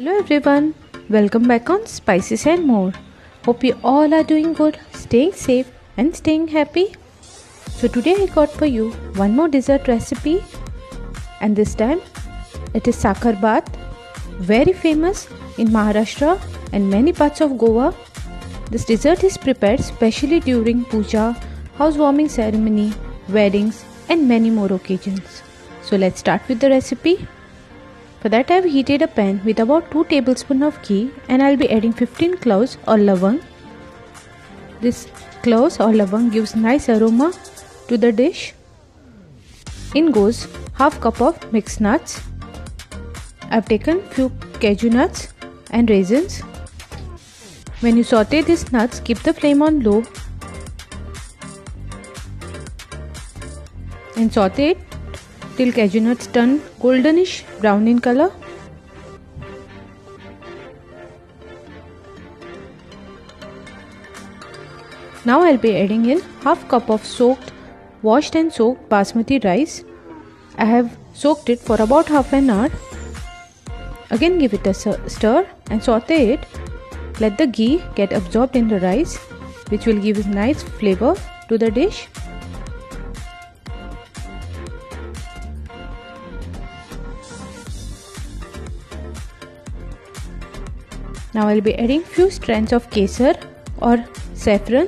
Hello everyone, welcome back on Spices and More. Hope you all are doing good, staying safe and staying happy. So today I got for you one more dessert recipe, and this time it is Sakhar Baat, very famous in Maharashtra and many parts of Goa. This dessert is prepared specially during puja, housewarming ceremony, weddings and many more occasions. So let's start with the recipe. For that I have heated a pan with about 2 tablespoons of ghee, and I will be adding 15 cloves or lavang. This cloves or lavang gives nice aroma to the dish. In goes half cup of mixed nuts. I have taken few cashew nuts and raisins. When you saute these nuts, keep the flame on low and saute it till cashew nuts turn goldenish brown in color. Now I'll be adding in half cup of washed and soaked basmati rice. I have soaked it for about half an hour. Again give it a stir and saute it. Let the ghee get absorbed in the rice, which will give nice flavor to the dish. Now I will be adding few strands of kesar or saffron.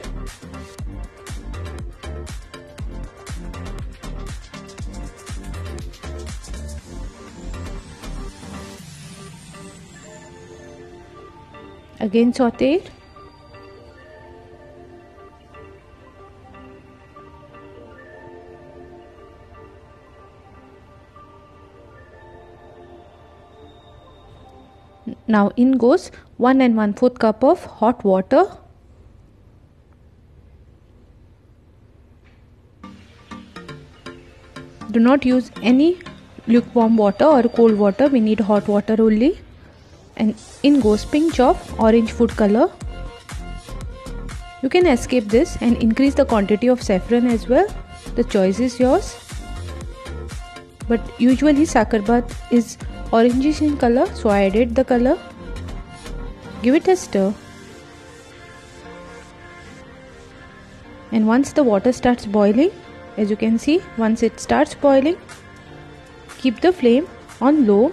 Again saute it. Now in goes 1 1/4 cup of hot water. Do not use any lukewarm water or cold water, we need hot water only. And in goes pinch of orange food color. You can escape this and increase the quantity of saffron as well. The choice is yours. But usually Sakhar Baat is orangish in color, so I added the color. Give it a stir. And once the water starts boiling, as you can see, once it starts boiling, keep the flame on low.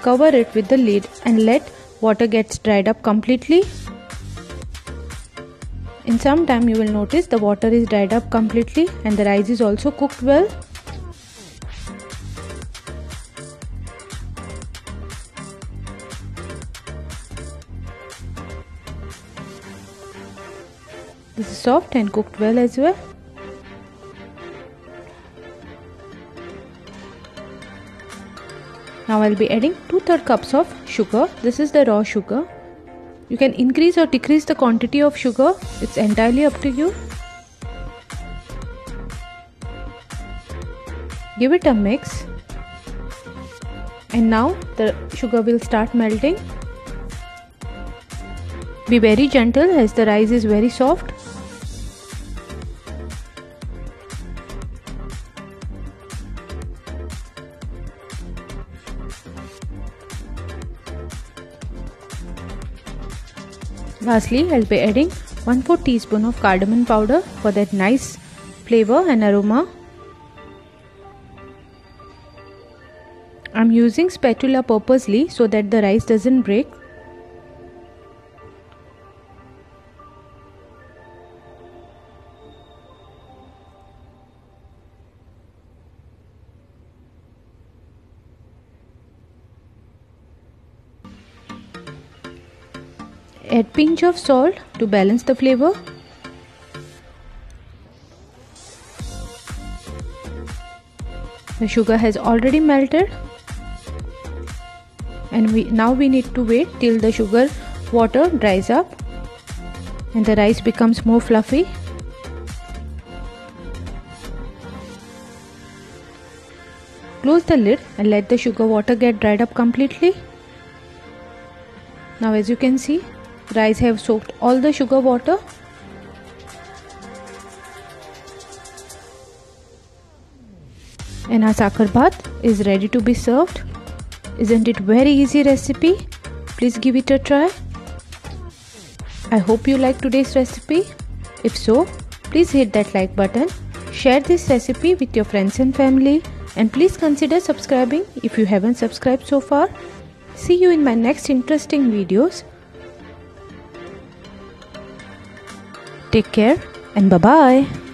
Cover it with the lid and let water get dried up completely. In some time you will notice the water is dried up completely and the rice is also cooked well. This is soft and cooked well as well. Now I will be adding 2/3 cups of sugar. This is the raw sugar. You can increase or decrease the quantity of sugar. It's entirely up to you. Give it a mix. And now the sugar will start melting. Be very gentle as the rice is very soft. Lastly, I'll be adding 1/4 teaspoon of cardamom powder for that nice flavor and aroma. I'm using spatula purposely so that the rice doesn't break. Add pinch of salt to balance the flavor. The sugar has already melted, and now we need to wait till the sugar water dries up and the rice becomes more fluffy. Close the lid and let the sugar water get dried up completely. Now as you can see, rice have soaked all the sugar water. And our Sakhar Baat is ready to be served. Isn't it very easy recipe? Please give it a try. I hope you like today's recipe. If so, please hit that like button, share this recipe with your friends and family, and please consider subscribing if you haven't subscribed so far. See you in my next interesting videos. Take care and bye-bye.